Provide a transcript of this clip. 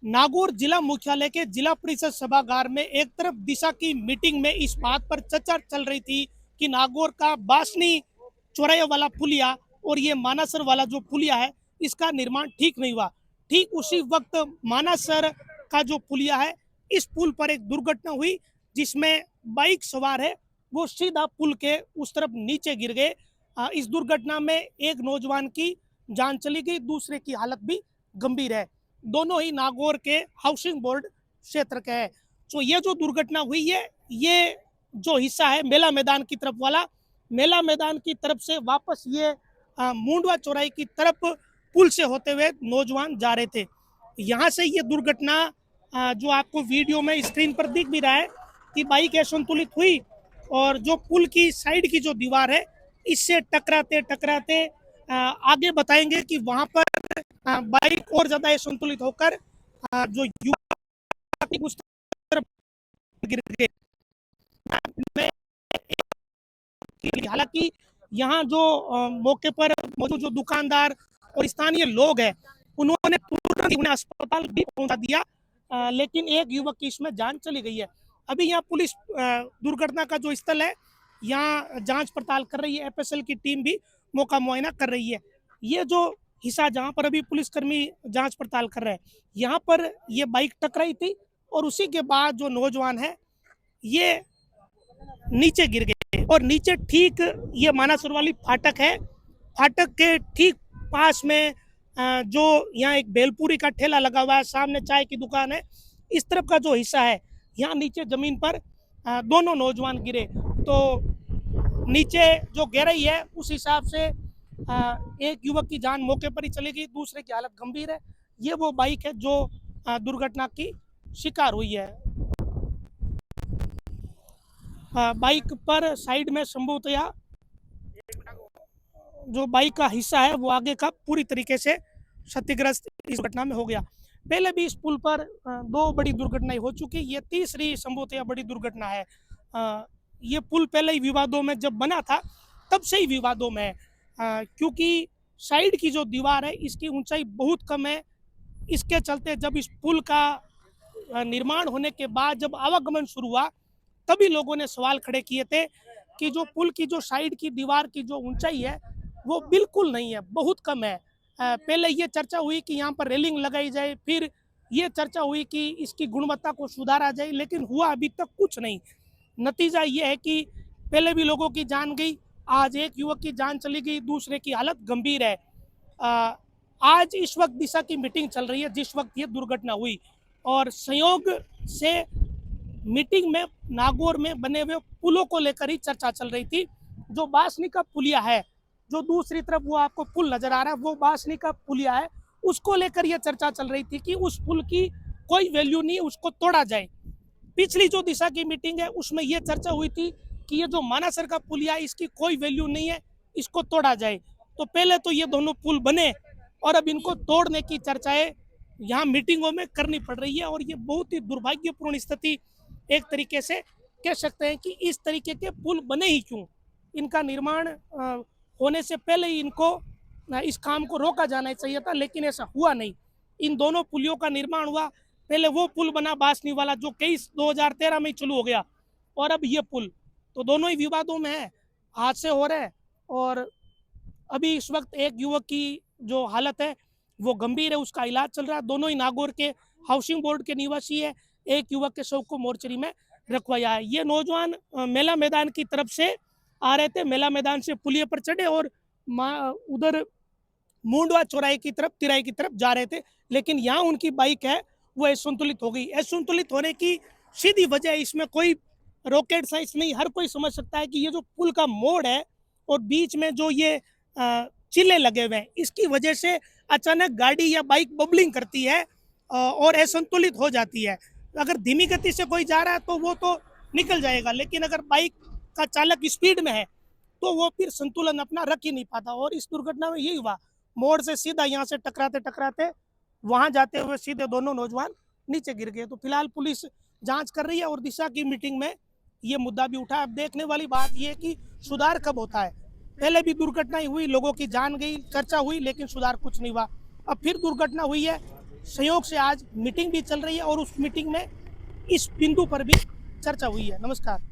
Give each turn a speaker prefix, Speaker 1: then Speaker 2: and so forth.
Speaker 1: नागौर जिला मुख्यालय के जिला परिषद सभागार में एक तरफ दिशा की मीटिंग में इस बात पर चर्चा चल रही थी कि नागौर का बासनी चौराहे वाला पुलिया और ये मानासर वाला जो पुलिया है इसका निर्माण ठीक नहीं हुआ। ठीक उसी वक्त मानासर का जो पुलिया है इस पुल पर एक दुर्घटना हुई जिसमें बाइक सवार है वो सीधा पुल के उस तरफ नीचे गिर गए। इस दुर्घटना में एक नौजवान की जान चली गई, दूसरे की हालत भी गंभीर है। दोनों ही नागौर के हाउसिंग बोर्ड क्षेत्र के है। तो ये जो दुर्घटना हुई है ये जो हिस्सा है मेला मैदान की तरफ वाला, मेला मैदान की तरफ से वापस ये मुंडवा चौराहे की तरफ पुल से होते हुए नौजवान जा रहे थे। यहाँ से ये दुर्घटना जो आपको वीडियो में स्क्रीन पर दिख भी रहा है कि बाइक असंतुलित हुई और जो पुल की साइड की जो दीवार है इससे टकराते टकराते आगे बताएंगे कि वहां पर बाइक और ज्यादा असंतुलित होकर जो युवक उस तरफ गिर गए। हालांकि यहाँ जो मौके पर मौजूद जो दुकानदार और स्थानीय लोग हैं उन्होंने तुरंत उन्हें अस्पताल भी पहुंचा दिया, लेकिन एक युवक की इसमें जान चली गई है। अभी यहाँ पुलिस दुर्घटना का जो स्थल है यहाँ जांच पड़ताल कर रही है, एफएसएल की टीम भी मौका मुआयना कर रही है। ये जो हिस्सा जहाँ पर अभी पुलिसकर्मी जांच पड़ताल कर रहे हैं यहाँ पर ये बाइक टकराई थी और उसी के बाद जो नौजवान है ये नीचे गिर गए और नीचे ठीक ये मानासुर वाली फाटक है, फाटक के ठीक पास में जो यहाँ एक भेलपूरी का ठेला लगा हुआ है, सामने चाय की दुकान है, इस तरफ का जो हिस्सा है यहाँ नीचे जमीन पर दोनों नौजवान गिरे। तो नीचे जो गहराई है उस हिसाब से एक युवक की जान मौके पर ही चली गई, दूसरे की हालत गंभीर है। ये वो बाइक है जो दुर्घटना की शिकार हुई है। बाइक पर साइड में संभवतया जो बाइक का हिस्सा है वो आगे का पूरी तरीके से क्षतिग्रस्त इस घटना में हो गया। पहले भी इस पुल पर दो बड़ी दुर्घटनाएं हो चुकी, ये तीसरी संभवतया बड़ी दुर्घटना है। ये पुल पहले ही विवादों में जब बना था तब से ही विवादों में है, क्योंकि साइड की जो दीवार है इसकी ऊंचाई बहुत कम है। इसके चलते जब इस पुल का निर्माण होने के बाद जब आवागमन शुरू हुआ तभी लोगों ने सवाल खड़े किए थे कि जो पुल की जो साइड की दीवार की जो ऊंचाई है वो बिल्कुल नहीं है, बहुत कम है। पहले ये चर्चा हुई कि यहाँ पर रेलिंग लगाई जाए, फिर ये चर्चा हुई कि इसकी गुणवत्ता को सुधारा जाए, लेकिन हुआ अभी तक कुछ नहीं। नतीजा ये है कि पहले भी लोगों की जान गई, आज एक युवक की जान चली गई, दूसरे की हालत गंभीर है। आज इस वक्त दिशा की मीटिंग चल रही है जिस वक्त ये दुर्घटना हुई और संयोग से मीटिंग में नागौर में बने हुए पुलों को लेकर ही चर्चा चल रही थी। जो बासनी का पुलिया है, जो दूसरी तरफ वो आपको पुल नजर आ रहा है वो बासनी का पुलिया है, उसको लेकर यह चर्चा चल रही थी कि उस पुल की कोई वैल्यू नहीं, उसको तोड़ा जाए। पिछली जो दिशा की मीटिंग है उसमें यह चर्चा हुई थी कि ये जो मानासर का पुलिया है इसकी कोई वैल्यू नहीं है, इसको तोड़ा जाए। तो पहले तो ये दोनों पुल बने और अब इनको तोड़ने की चर्चाएं यहाँ मीटिंगों में करनी पड़ रही है और ये बहुत ही दुर्भाग्यपूर्ण स्थिति एक तरीके से कह सकते हैं कि इस तरीके के पुल बने ही क्यों। इनका निर्माण होने से पहले ही इनको इस काम को रोका जाना चाहिए था, लेकिन ऐसा हुआ नहीं। इन दोनों पुलियों का निर्माण हुआ, पहले वो पुल बना बासनी वाला जो कई 2013 में चालू हो गया और अब ये पुल, तो दोनों ही विवादों में है, हादसे हो रहे हैं। और अभी इस वक्त एक युवक की जो हालत है वो गंभीर है, उसका इलाज चल रहा है। दोनों ही नागौर के हाउसिंग बोर्ड के निवासी है। एक युवक के शव को मोर्चरी में रखवाया है। ये नौजवान मेला मैदान की तरफ से आ रहे थे, मेला मैदान से पुलिया पर चढ़े और उधर मुंडवा चौराहे की तरफ तिराई की तरफ जा रहे थे, लेकिन यहाँ उनकी बाइक है वो असंतुलित हो गई। असंतुलित होने की सीधी वजह, इसमें कोई रॉकेट साइंस नहीं, हर कोई समझ सकता है कि ये जो पुल का मोड़ है और बीच में जो ये चिल्ले लगे हुए हैं इसकी वजह से अचानक गाड़ी या बाइक बबलिंग करती है और असंतुलित हो जाती है। अगर धीमी गति से कोई जा रहा है तो वो तो निकल जाएगा, लेकिन अगर बाइक का चालक स्पीड में है तो वो फिर संतुलन अपना रख ही नहीं पाता। और इस दुर्घटना में यही हुआ, मोड़ से सीधा यहाँ से टकराते टकराते वहां जाते हुए सीधे दोनों नौजवान नीचे गिर गए। तो फिलहाल पुलिस जांच कर रही है और दिशा की मीटिंग में ये मुद्दा भी उठा। अब देखने वाली बात ये है कि सुधार कब होता है। पहले भी दुर्घटनाएं हुई, लोगों की जान गई, चर्चा हुई, लेकिन सुधार कुछ नहीं हुआ। अब फिर दुर्घटना हुई है, सहयोग से आज मीटिंग भी चल रही है और उस मीटिंग में इस बिंदु पर भी चर्चा हुई है। नमस्कार।